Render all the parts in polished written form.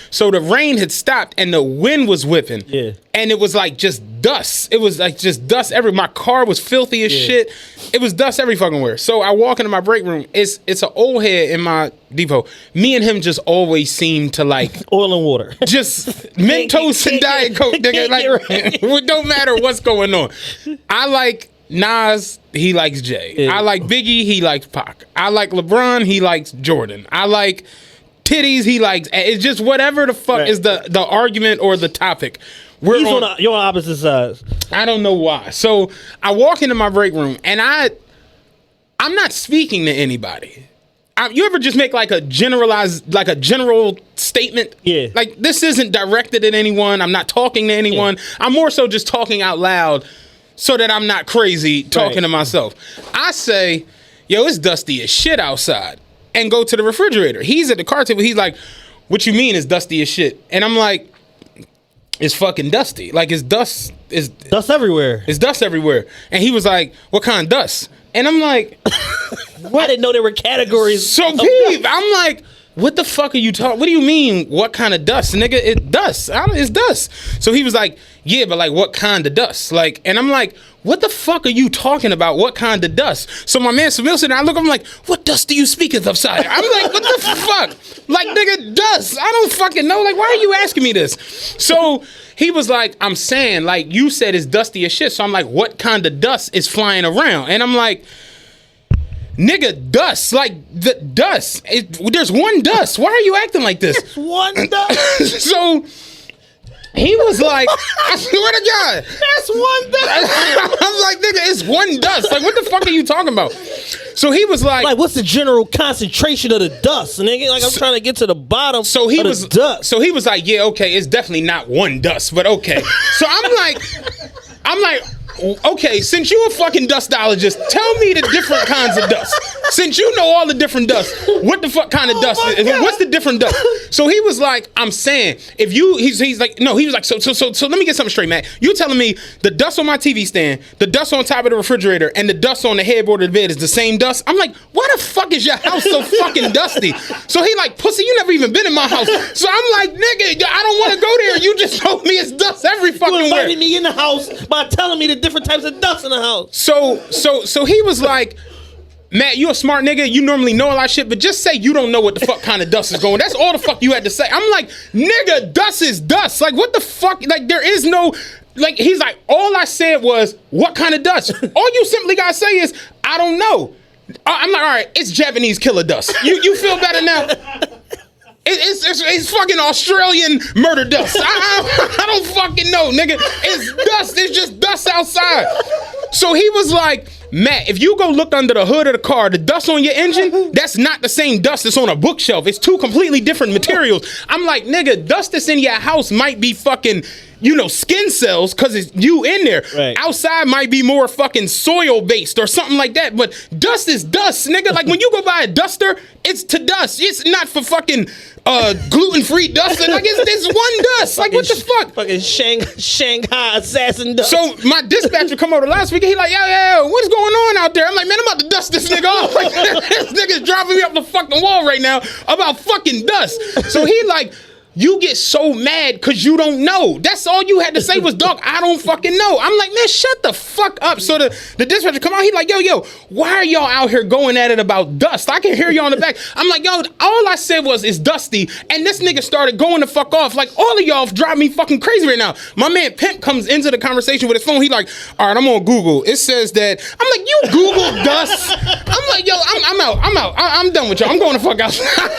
So the rain had stopped and the wind was whipping. Yeah. And it was like just dust. It was like just dust everywhere. My car was filthy as shit. It was dust every fucking where. So I walk into my break room. It's an old head in my depot. Me and him just always seem to like oil and water. Just Mentos and Diet Coke, nigga. Like it don't matter what's going on. I like Nas, he likes Jay. Yeah. I like Biggie, he likes Pac. I like LeBron, he likes Jordan. I like titties, he likes. It's just whatever the fuck is the argument or the topic. You're on opposite sides. I don't know why. So I walk into my break room and I'm not speaking to anybody. You ever just make like a general statement? Yeah. Like this isn't directed at anyone. I'm not talking to anyone. Yeah. I'm more so just talking out loud so that I'm not crazy talking to myself. I say, yo, it's dusty as shit outside. And go to the refrigerator. He's at the car table. He's like, what you mean it's dusty as shit? And I'm like, it's fucking dusty. Like it's dust. It's dust everywhere. It's dust everywhere. And he was like, what kind of dust? And I'm like, what? I didn't know there were categories. So peep, I'm like, what the fuck are you talking? What do you mean? What kind of dust, nigga? It's dust. It's dust. So he was like, yeah, but like, what kind of dust? Like, and I'm like, what the fuck are you talking about? What kind of dust? So my man Samilson, I look at him like, what dust do you speak of, side? I'm like, what the fuck? Like, nigga, dust. I don't fucking know. Like, why are you asking me this? So he was like, I'm saying, like, you said it's dusty as shit. So I'm like, what kind of dust is flying around? And I'm like, nigga, dust. Like, the dust. There's one dust. Why are you acting like this? There's one dust. So he was like, I swear to God. That's one dust. I'm like, nigga, it's one dust. Like, what the fuck are you talking about? So he was like, what's the general concentration of the dust, nigga? Like, I'm trying to get to the bottom of the dust. So he was like, yeah, okay, it's definitely not one dust, but okay. So I'm like, okay, since you a fucking dustologist, tell me the different kinds of dust. Since you know all the different dust, what the fuck kind of dust is? What's the different dust? So he was like, I'm saying, if you, he's like, no, he was like, so let me get something straight, Matt. You telling me the dust on my TV stand, the dust on top of the refrigerator, and the dust on the headboard of the bed is the same dust? I'm like, why the fuck is your house so fucking dusty? So he like, pussy, you never even been in my house. So I'm like, nigga, I don't want to go there. You just told me it's dust every fucking where. You invited me in the house by telling me the different types of dust in the house. So he was like, Matt, you a smart nigga. You normally know a lot of shit, but just say you don't know what the fuck kind of dust is going. That's all the fuck you had to say. I'm like, nigga, dust is dust. Like, what the fuck? Like, there is no, like, he's like, all I said was, what kind of dust? All you simply gotta say is, I don't know. I'm like, all right, it's Japanese killer dust. You feel better now? It's fucking Australian murder dust. I don't fucking know, nigga. It's dust. It's just dust outside. So he was like, Matt, if you go look under the hood of the car, the dust on your engine, that's not the same dust that's on a bookshelf. It's two completely different materials. I'm like, nigga, dust that's in your house might be fucking, skin cells because it's you in there. Right. Outside might be more fucking soil based or something like that. But dust is dust, nigga. Like when you go buy a duster, it's to dust. It's not for fucking gluten-free dust. Like it's one dust. Like what the fuck? Fucking Shanghai assassin dust. So my dispatcher come over last week. He like, yo, what's going on out there? I'm like, man, I'm about to dust this nigga off. Like, this nigga's driving me up the fucking wall right now about fucking dust. So he like, you get so mad because you don't know. That's all you had to say was, dog, I don't fucking know. I'm like, man, shut the fuck up. So the dispatcher come out, he like, yo, why are y'all out here going at it about dust? I can hear you on the back. I'm like, yo, all I said was it's dusty. And this nigga started going the fuck off. Like, all of y'all drive me fucking crazy right now. My man Pimp comes into the conversation with his phone. He like, all right, I'm on Google. It says that. I'm like, you Google dust? I'm like, yo, I'm out. I'm done with y'all. I'm going the fuck out.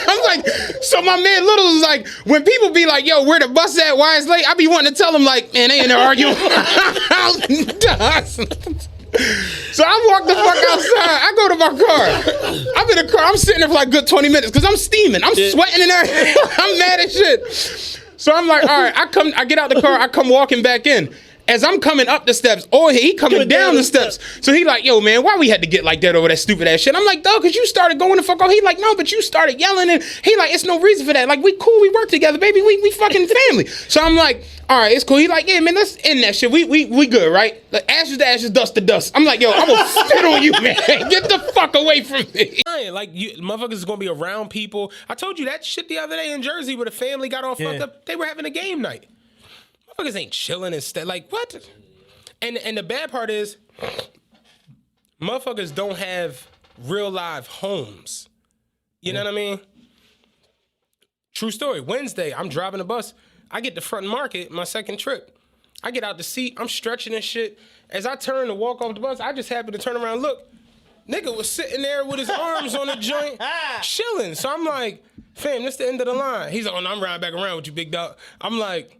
I'm like, so my man Little is like, when people be like, yo, where the bus at? Why it's late? I be wanting to tell them like, man, they in there arguing. So I walk the fuck outside. I go to my car. I'm in the car. I'm sitting there for like a good 20 minutes because I'm steaming. I'm sweating in there. I'm mad as shit. So I'm like, all right, I get out the car. I come walking back in. as I'm coming up the steps, or he coming down the steps. So he like, yo, man, why we had to get like that over that stupid ass shit? I'm like, dog, because you started going the fuck off. He like, no, but you started yelling. And he like, it's no reason for that. Like, we cool. We work together, baby. We fucking family. So I'm like, all right, it's cool. He like, yeah, man, let's end that shit. We good, right? Like, ashes to ashes, dust to dust. I'm like, yo, I'm gonna spit on you, man. Get the fuck away from me. Like, you motherfuckers is gonna be around people. I told you that shit the other day in Jersey where the family got all fucked up. They were having a game night. Motherfuckers ain't chilling and stuff. Like, what? And the bad part is, motherfuckers don't have real live homes. You know what I mean? True story. Wednesday, I'm driving the bus. I get to Front Market, my second trip. I get out the seat. I'm stretching and shit. As I turn to walk off the bus, I just happen to turn around and look. Nigga was sitting there with his arms on the joint, chilling. So I'm like, fam, this the end of the line. He's like, oh, no, I'm riding back around with you, big dog. I'm like,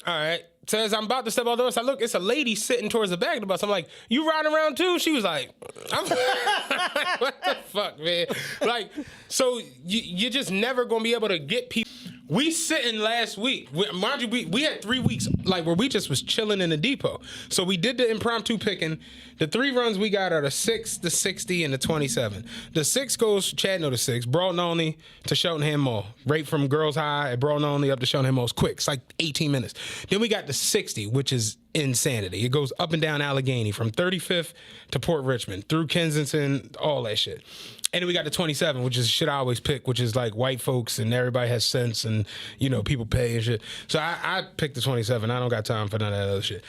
all right. So as I'm about to step out the bus, I look, it's a lady sitting towards the back of the bus. I'm like, you riding around too? She was like, I'm like, what the fuck, man? Like, so you're just never going to be able to get people. We sitting last week. Mind you, we had 3 weeks like where we just was chilling in the depot. So we did the impromptu picking. The 3 runs we got are the 6, the 60, and the 27. The 6 goes, Chad know the 6, Broughton only to Cheltenham Mall. Right from Girls High at Broughton only up to Cheltenham Mall. It's quick. It's like 18 minutes. Then we got the 60, which is insanity. It goes up and down Allegheny from 35th to Port Richmond through Kensington, all that shit. And then we got the 27, which is shit I always pick, which is like white folks and everybody has sense and, you know, people pay and shit. So I picked the 27. I don't got time for none of that other shit.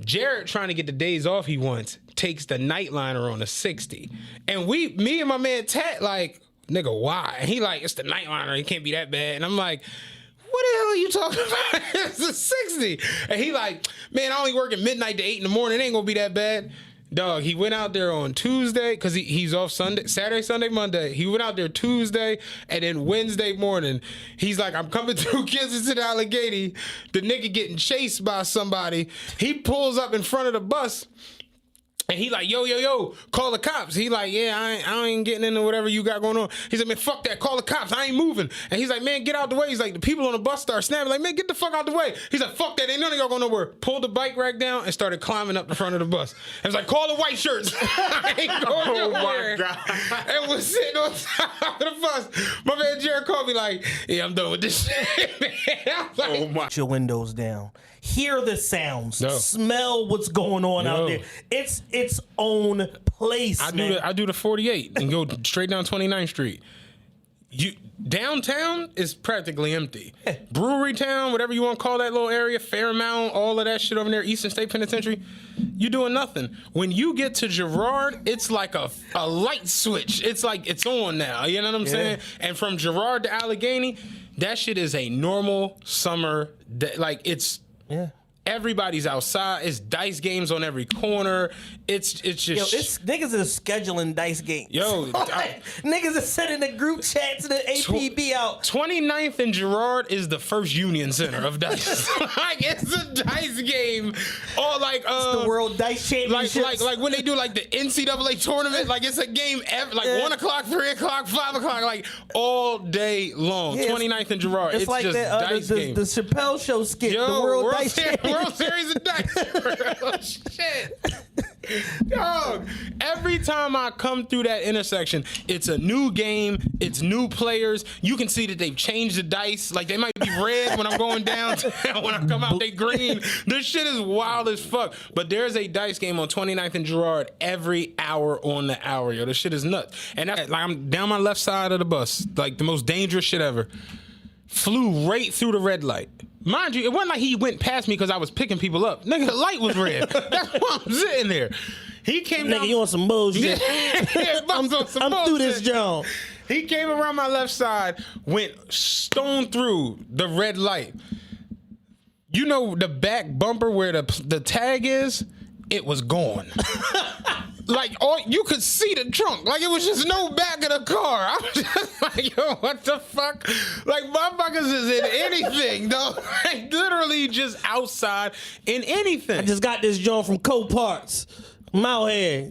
Jared, trying to get the days off he wants, takes the Nightliner on the 60. And me and my man Tat, like, nigga, why? And he like, it's the Nightliner. It can't be that bad. And I'm like, what the hell are you talking about? It's a 60. And he like, man, I only work at midnight to 8 in the morning. It ain't gonna be that bad. Dog, he went out there on Tuesday because he's off Saturday, Sunday, Monday. He went out there Tuesday, and then Wednesday morning, he's like, I'm coming through Kensington to Allegheny. The nigga getting chased by somebody. He pulls up in front of the bus. And he like, yo, call the cops. He like, yeah, I ain't getting into whatever you got going on. He's like, man, fuck that, call the cops. I ain't moving. And he's like, man, get out the way. He's like, the people on the bus start snapping. Like, man, get the fuck out the way. He's like, fuck that, ain't none of y'all going nowhere. Pulled the bike rack down and started climbing up the front of the bus. And was like, call the white shirts. I ain't going nowhere. Oh, my God. And was sitting on top of the bus. My man Jared called me like, yeah, I'm done with this shit, man. I was like, oh my. Your windows down. Hear the sounds. Smell what's going on out there. It's its own place. I do the 48 and go straight down 29th Street. Downtown is practically empty. Brewery Town, whatever you want to call that little area, Fairmount, all of that shit over there, Eastern State Penitentiary, you doing nothing. When you get to Girard, it's like a light switch. It's like it's on now. You know what I'm saying? And from Girard to Allegheny, that shit is a normal summer day. Like it's. Yeah. Everybody's outside. It's dice games on every corner. It's just... Yo, niggas is scheduling dice games. Yo. Niggas are sending the group chats to the APB out. 29th and Girard is the first Union Center of dice. Like, it's a dice game. Or like... it's the World Dice Championships. Like when they do like the NCAA tournament, like it's a game like 1 o'clock, 3 o'clock, 5 o'clock, like all day long. Yeah, 29th and Girard. It's like just dice game. The Chappelle Show skit, the World Dice Championships. World Series of Dice. Shit. Dog, every time I come through that intersection, it's a new game, it's new players. You can see that they've changed the dice. Like, they might be red when I'm going down. When I come out, they green. This shit is wild as fuck. But there's a dice game on 29th and Girard every hour on the hour, yo. This shit is nuts. And that's, like, I'm down my left side of the bus, like the most dangerous shit ever. Flew right through the red light. Mind you, it wasn't like he went past me because I was picking people up. Nigga, the light was red. That's why I'm sitting there. He came down. Nigga, you on some bullshit. I'm through this, John. He came around my left side, went stone through the red light. You know the back bumper where the tag is? It was gone. Like, you could see the trunk. Like, it was just no back of the car. I was just like, yo, what the fuck? Like, motherfuckers is in anything, though. Like, literally just outside in anything. I just got this joint from Co-Parts. I'm out here.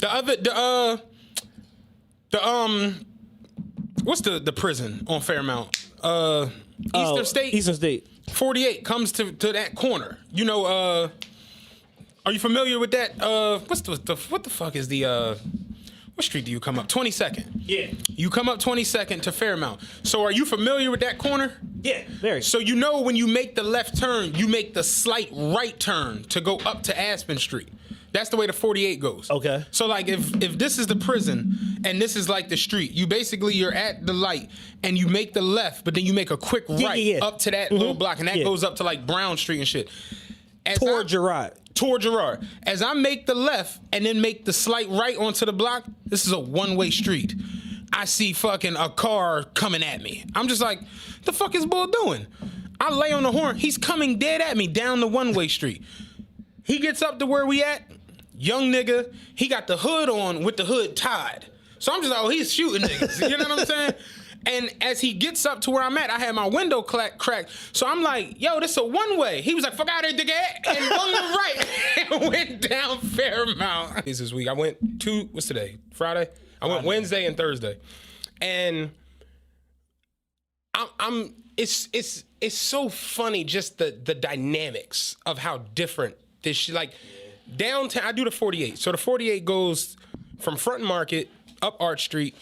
What's the prison on Fairmount? Eastern State? Eastern State. 48 comes to that corner. You know, Are you familiar with that? What the fuck is the what street do you come up? 22nd. Yeah. You come up 22nd to Fairmount. So are you familiar with that corner? Yeah, very. So you know when you make the left turn, you make the slight right turn to go up to Aspen Street. That's the way the 48 goes. Okay. So like if this is the prison and this is like the street, you're at the light and you make the left, but then you make a quick right up to that little block, and that goes up to like Brown Street and shit. Toward Girard. As I make the left and then make the slight right onto the block, this is a one-way street. I see fucking a car coming at me. I'm just like, the fuck is Bull doing? I lay on the horn. He's coming dead at me down the one-way street. He gets up to where we at. Young nigga. He got the hood on with the hood tied. So I'm just like, oh, he's shooting niggas. You know what I'm saying? And as he gets up to where I'm at, I had my window cracked. So I'm like, yo, this is a one-way. He was like, fuck out of here, nigga. And on the right, and went down Fairmount. This week. I went what's today? Friday? I went Wednesday and Thursday. And it's so funny just the dynamics of how different this shit, like downtown. I do the 48. So the 48 goes from Front Market, up Arch Street,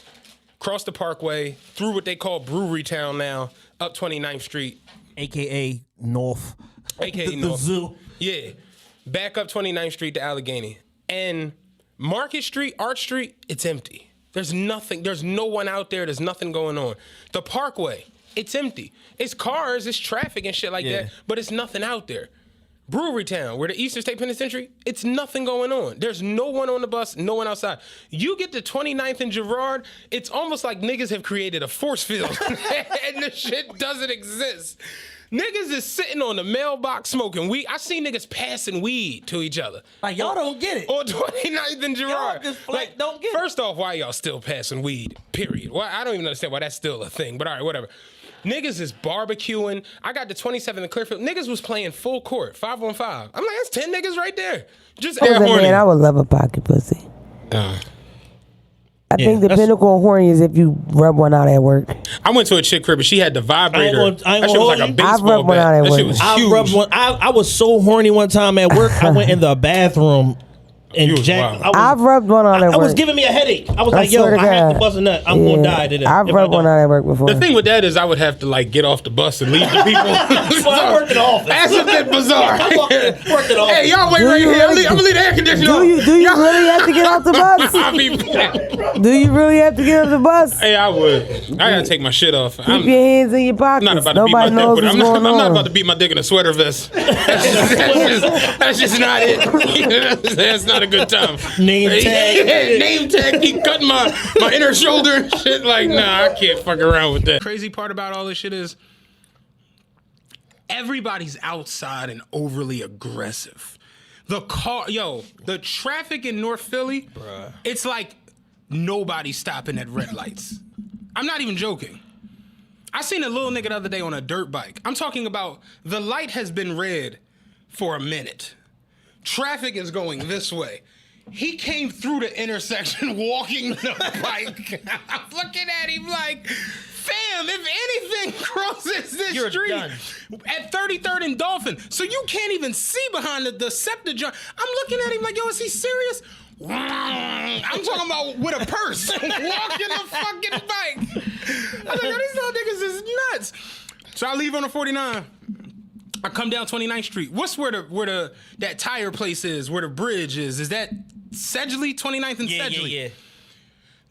across the Parkway, through what they call Brewery Town now, up 29th Street. AKA North. AKA the North. Zoo. Yeah. Back up 29th Street to Allegheny. And Market Street, Arch Street, it's empty. There's nothing. There's no one out there. There's nothing going on. The Parkway, it's empty. It's cars, it's traffic and shit like that, but it's nothing out there. Brewery Town, where the Eastern State Penitentiary, it's nothing going on. There's no one on the bus, no one outside. You get to 29th and Girard, it's almost like niggas have created a force field and the shit doesn't exist. Niggas is sitting on the mailbox smoking weed. I see niggas passing weed to each other. Like, y'all don't get it. On 29th and Girard. Y'all just like, don't get it. First off, why y'all still passing weed, period? Well, I don't even understand why that's still a thing, but all right, whatever. Niggas is barbecuing. I got the 27th in Clearfield. Niggas was playing full court, 5-on-5. I'm like, that's 10 niggas right there. Just air horny. Man, I would love a pocket pussy. I think the pinnacle of horny is if you rub one out at work. I went to a chick crib and she had the vibrator. I ain't that shit was like a baseball I've rubbed one out bat. at That work. shit was huge. I was so horny one time at work. I went in the bathroom and I've rubbed one out at work. I was giving me a headache. I was like, yo, I have to bust a nut. I'm going to die today. I've rubbed one out at work before. The thing with that is I would have to like get off the bus and leave the people. Well, I worked it off. That's a bit bizarre. I worked it off. Hey, y'all wait right here. I'm gonna leave the air conditioner on. Do you really have to get off the bus? I'll be back. Do you really have to get off the bus? Hey, I would. I gotta take my shit off. Keep your hands in your pockets. I'm not about to Nobody beat my knows dick. what's going on. I'm not about to beat my dick in a sweater vest. That's just not it. That's not a good time. Name tag. Name tag. Keep cutting my inner shoulder and shit. Like, nah, I can't fuck around with that. Crazy part about all this shit is everybody's outside and overly aggressive. The traffic in North Philly, it's like nobody's stopping at red lights. I'm not even joking. I seen a little nigga the other day on a dirt bike. I'm talking about the light has been red for a minute. Traffic is going this way. He came through the intersection walking the bike. I'm looking at him like, fam, if anything crosses this street done. at 33rd and Dolphin, so you can't even see behind the SEPTA joint. I'm looking at him like, yo, is he serious? I'm talking about with a purse, walking the fucking bike. I was like, yo, these little niggas is nuts. So I leave on the 49. I come down 29th Street. What's where that tire place is, where the bridge is? Is that Sedgley, 29th and Sedgley? Yeah.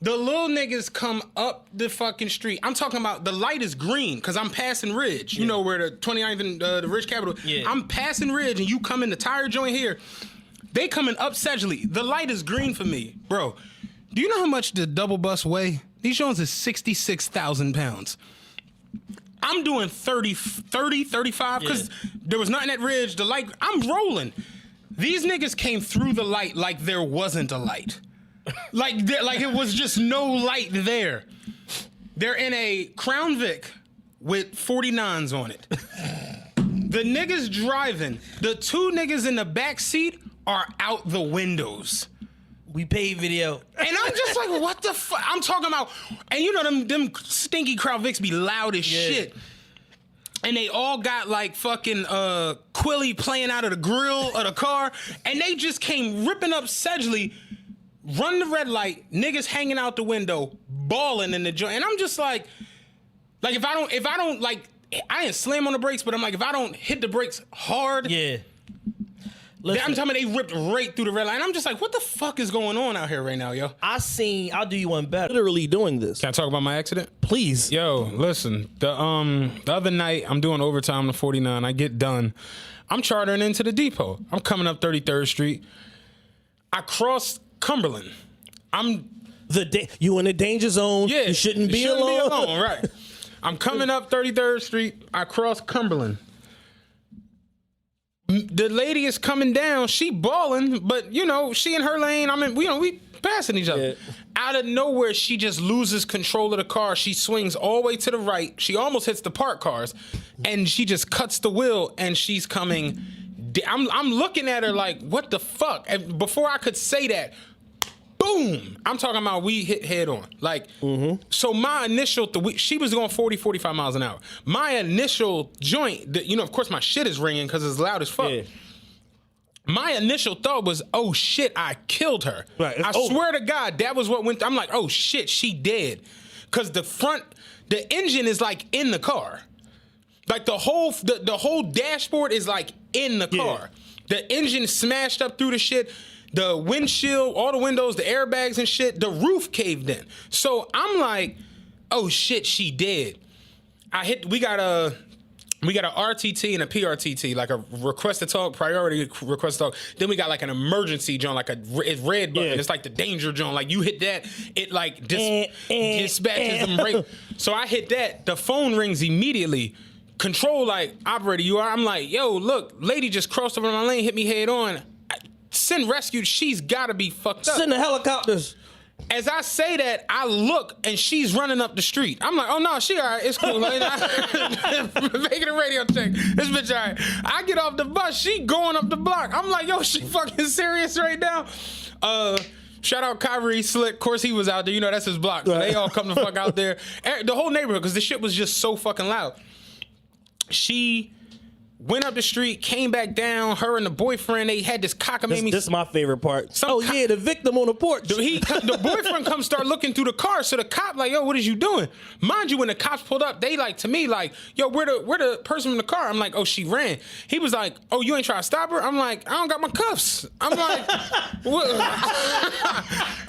The little niggas come up the fucking street. I'm talking about the light is green because I'm passing Ridge. You know where the 29th and the Ridge Capital. Yeah. I'm passing Ridge and you come in the tire joint here. They coming up Sedgley. The light is green for me. Bro, do you know how much the double bus weigh? These joints is 66,000 pounds. I'm doing 30, 35 because there was nothing at Ridge. The light, I'm rolling. These niggas came through the light like there wasn't a light. like it was just no light there. They're in a Crown Vic with 49s on it. The niggas driving, the two niggas in the back seat are out the windows. We paid video. And I'm just like, what the fuck? I'm talking about, and you know them stinky Crown Vics be loud as shit. And they all got like fucking Quilly playing out of the grill of the car, and they just came ripping up Sedgley, run the red light, niggas hanging out the window, balling in the joint, and I'm just like if I don't like, I didn't slam on the brakes, but I'm like, if I don't hit the brakes hard, Yeah. I'm telling you, they ripped right through the red light, and I'm just like, what the fuck is going on out here right now, yo? I'll do you one better. Literally doing this. Can I talk about my accident? Please. Yo, listen, the other night, I'm doing overtime to 49. I get done. I'm chartering into the depot. I'm coming up 33rd Street. I cross Cumberland. You in the danger zone. Yeah, You shouldn't be alone. Right. I'm coming up 33rd Street. I cross Cumberland. The lady is coming down. She balling, but she in her lane. We passing each other. Yeah. Out of nowhere, she just loses control of the car. She swings all the way to the right. She almost hits the parked cars, and she just cuts the wheel. And she's coming. I'm looking at her like, what the fuck? And before I could say that, boom! I'm talking about we hit head on. Like, so my initial, she was going 40, 45 miles an hour. My initial joint, of course my shit is ringing because it's loud as fuck. Yeah. My initial thought was, oh shit, I killed her. Right, I swear to God, that was what went through. I'm like, oh shit, she dead. Because the engine is like in the car. Like the whole dashboard is like in the car. The engine smashed up through the shit. The windshield, all the windows, the airbags and shit, the roof caved in. So I'm like, oh shit, she dead. We got a RTT and a PRTT, like a request to talk, priority request to talk. Then we got like an emergency joint, like it's red button. Yeah. It's like the danger joint. Like you hit that, it like dispatches them right. So I hit that, the phone rings immediately. Control, like, operator, you are. I'm like, yo, look, lady just crossed over my lane, hit me head on. Send rescue, she's gotta be fucked up. Send the helicopters. As I say that, I look and she's running up the street. I'm like, oh no, she all right, it's cool. Making a radio check. This bitch all right. I get off the bus, she going up the block. I'm like, yo, she fucking serious right now? Shout out Kyrie Slick. Of course, he was out there. That's his block. So they all come the fuck out there. The whole neighborhood, because the shit was just so fucking loud. She went up the street, came back down. Her and the boyfriend, they had this cockamamie. This is my favorite part. The victim on the porch. The boyfriend comes start looking through the car. So the cop like, yo, what is you doing? Mind you, when the cops pulled up, they like to me like, yo, where the person in the car? I'm like, oh, she ran. He was like, oh, you ain't trying to stop her? I'm like, I don't got my cuffs. I'm like, what?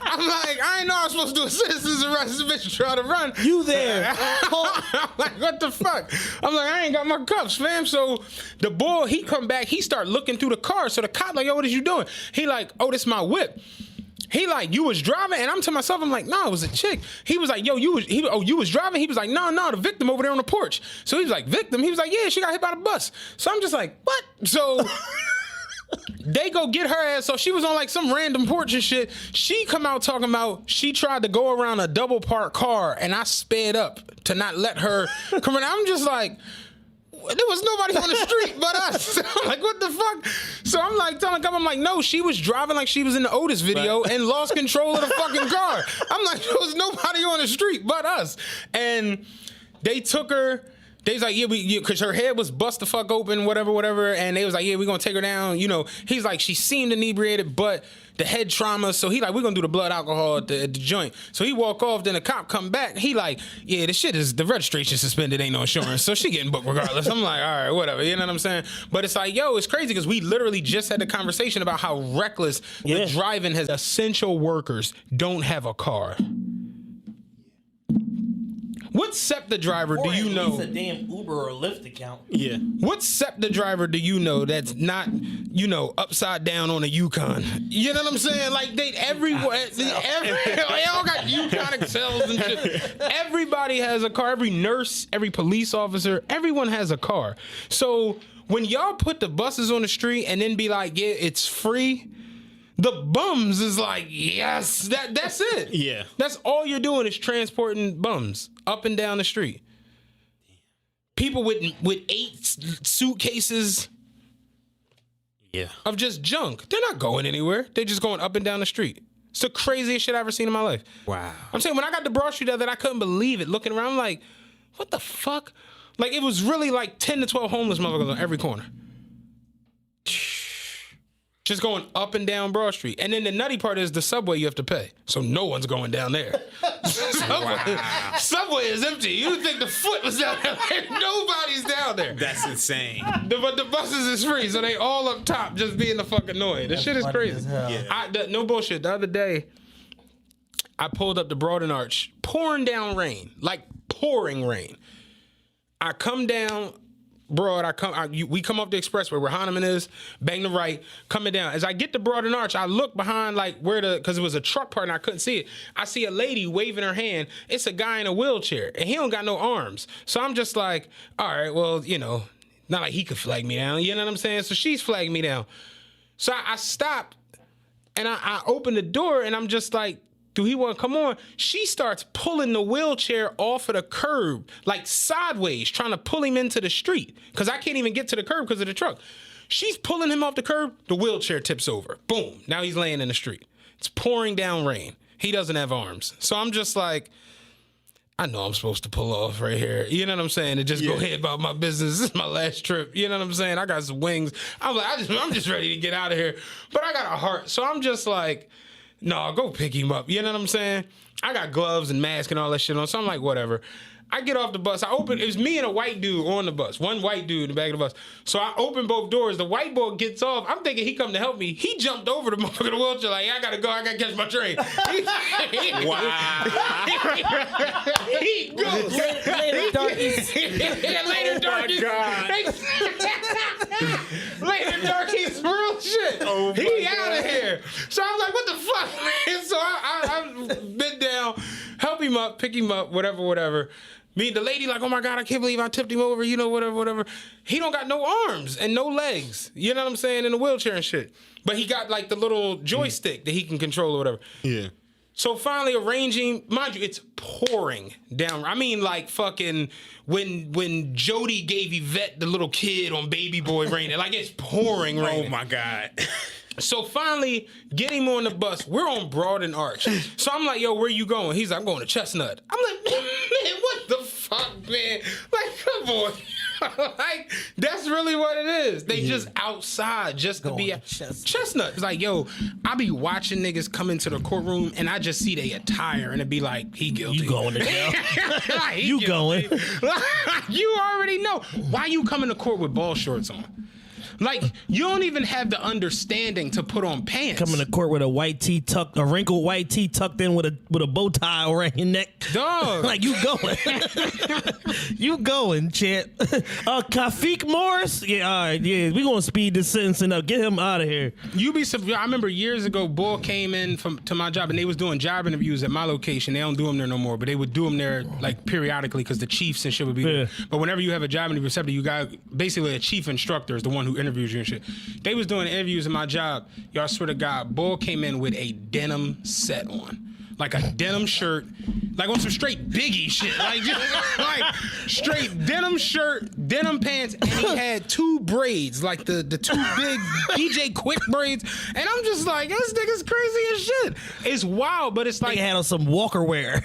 I'm like, I ain't know I was supposed to do a citizen's arrest. This bitch trying to run. You there? I'm like, what the fuck? I'm like, I ain't got my cuffs, fam. So the boy, he come back, he start looking through the car. So the cop like, yo, what is you doing? He like, oh, this my whip. He like, you was driving? And I'm to myself, I'm like, no, it was a chick. He was like, yo, you was driving? He was like, no, the victim over there on the porch. So he was like, victim? He was like, yeah, she got hit by the bus. So I'm just like, what? So they go get her ass. So she was on like some random porch and shit. She come out talking about she tried to go around a double parked car and I sped up to not let her come in. I'm just like, there was nobody on the street but us. I'm like, what the fuck? So I'm like telling them, I'm like, no, she was driving like she was in the Otis video and lost control of the fucking car. I'm like, there was nobody on the street but us. And they took her. They was like, yeah, because her head was bust the fuck open, whatever. And they was like, yeah, we're going to take her down. He's like, she seemed inebriated, but the head trauma. So he like, we're going to do the blood alcohol at the joint. So he walk off, then the cop come back. He like, yeah, the registration suspended, ain't no insurance. So she getting booked regardless. I'm like, all right, whatever. You know what I'm saying? But it's like, yo, it's crazy because we literally just had a conversation about how reckless the driving has. Essential workers don't have a car. What SEPTA driver do you know? Or at least a damn Uber or Lyft account. Yeah. What SEPTA driver do you know that's not, upside down on a Yukon? You know what I'm saying? Like they all got Yukon Excels and shit. Everybody has a car. Every nurse, every police officer, everyone has a car. So when y'all put the buses on the street and then be like, yeah, it's free. The bums is like, yes, that's it. Yeah. That's all you're doing is transporting bums up and down the street. People with 8 suitcases of just junk. They're not going anywhere. They're just going up and down the street. It's the craziest shit I've ever seen in my life. Wow. I'm saying, when I got to Broad Street the other day, I couldn't believe it. Looking around, I'm like, what the fuck? Like, it was really like 10 to 12 homeless motherfuckers on every corner. just going up and down Broad Street. And then the nutty part is the subway you have to pay. So no one's going down there. Subway is empty. You would think the foot was down there. Nobody's down there. That's insane. But the buses is free, so they all up top just being the fucking annoying. This shit is crazy. No bullshit. The other day, I pulled up the Broad and Arch, pouring down rain, like pouring rain. I come down Broad, we come up the expressway where Hahnemann is, bang the right, coming down. As I get to Broad and Arch, I look behind like because it was a truck part and I couldn't see it. I see a lady waving her hand. It's a guy in a wheelchair and he don't got no arms. So I'm just like, all right, well, not like he could flag me down. You know what I'm saying? So she's flagging me down. So I stopped and I opened the door and I'm just like, do he want to come on? She starts pulling the wheelchair off of the curb, like sideways, trying to pull him into the street. Because I can't even get to the curb because of the truck. She's pulling him off the curb. The wheelchair tips over. Boom. Now he's laying in the street. It's pouring down rain. He doesn't have arms. So I'm just like, I know I'm supposed to pull off right here. You know what I'm saying? And just go ahead about my business. This is my last trip. You know what I'm saying? I got some wings. I'm like, I'm just ready to get out of here. But I got a heart. So I'm just like, no, go pick him up. You know what I'm saying? I got gloves and mask and all that shit on, so I'm like, whatever. I get off the bus. It was me and a white dude on the bus. One white dude in the back of the bus. So I open both doors. The white boy gets off. I'm thinking he come to help me. He jumped over the motherfucker in the wheelchair like, I gotta go. I gotta catch my train. Wow. He goes. Later, darkies. Later, darkies. Later, darkies. Real shit. Oh my he God. out of here. So I'm like, what the fuck, man? So I've been down, help him up, pick him up, whatever. Me, the lady like, oh my God, I can't believe I tipped him over, whatever. He don't got no arms and no legs, you know what I'm saying, in a wheelchair and shit. But he got like the little joystick that he can control or whatever. Yeah. So finally arranging, mind you, it's pouring down. I mean like fucking when Jody gave Yvette the little kid on Baby Boy raining, like it's pouring raining. Oh my God. So finally, get him on the bus. We're on Broad and Arch. So I'm like, yo, where you going? He's like, I'm going to Chestnut. I'm like, man, what the fuck, man? Like, come on. Like, that's really what it is. They just outside just to be at Chestnut. It's like, yo, I be watching niggas come into the courtroom and I just see they attire and it be like, he guilty. You going to jail. Like, You guilty. going. You already know. Why you coming to court with ball shorts on? Like, you don't even have the understanding to put on pants. Coming to court with a white tee tucked, a wrinkled white tee tucked in with a bow tie around your neck. Dog. Like, you going. You going, champ. Kafik Morris? Yeah, all right, yeah. We gonna speed this sentencing up. Get him out of here. You be I remember years ago, Bull came in to my job and they was doing job interviews at my location. They don't do them there no more, but they would do them there like periodically because the chiefs and shit would be there. But whenever you have a job interview, SEPTA, you got basically a chief instructor is the one who interviews you and shit. They was doing interviews in my job. Y'all swear to God, Bull came in with a denim set on. Like a denim shirt, like on some straight Biggie shit. Like just like straight denim shirt, denim pants, and he had two braids, like the two big DJ Quick braids. And I'm just like, this nigga's crazy as shit. It's wild, but it's like They had on some Walker wear.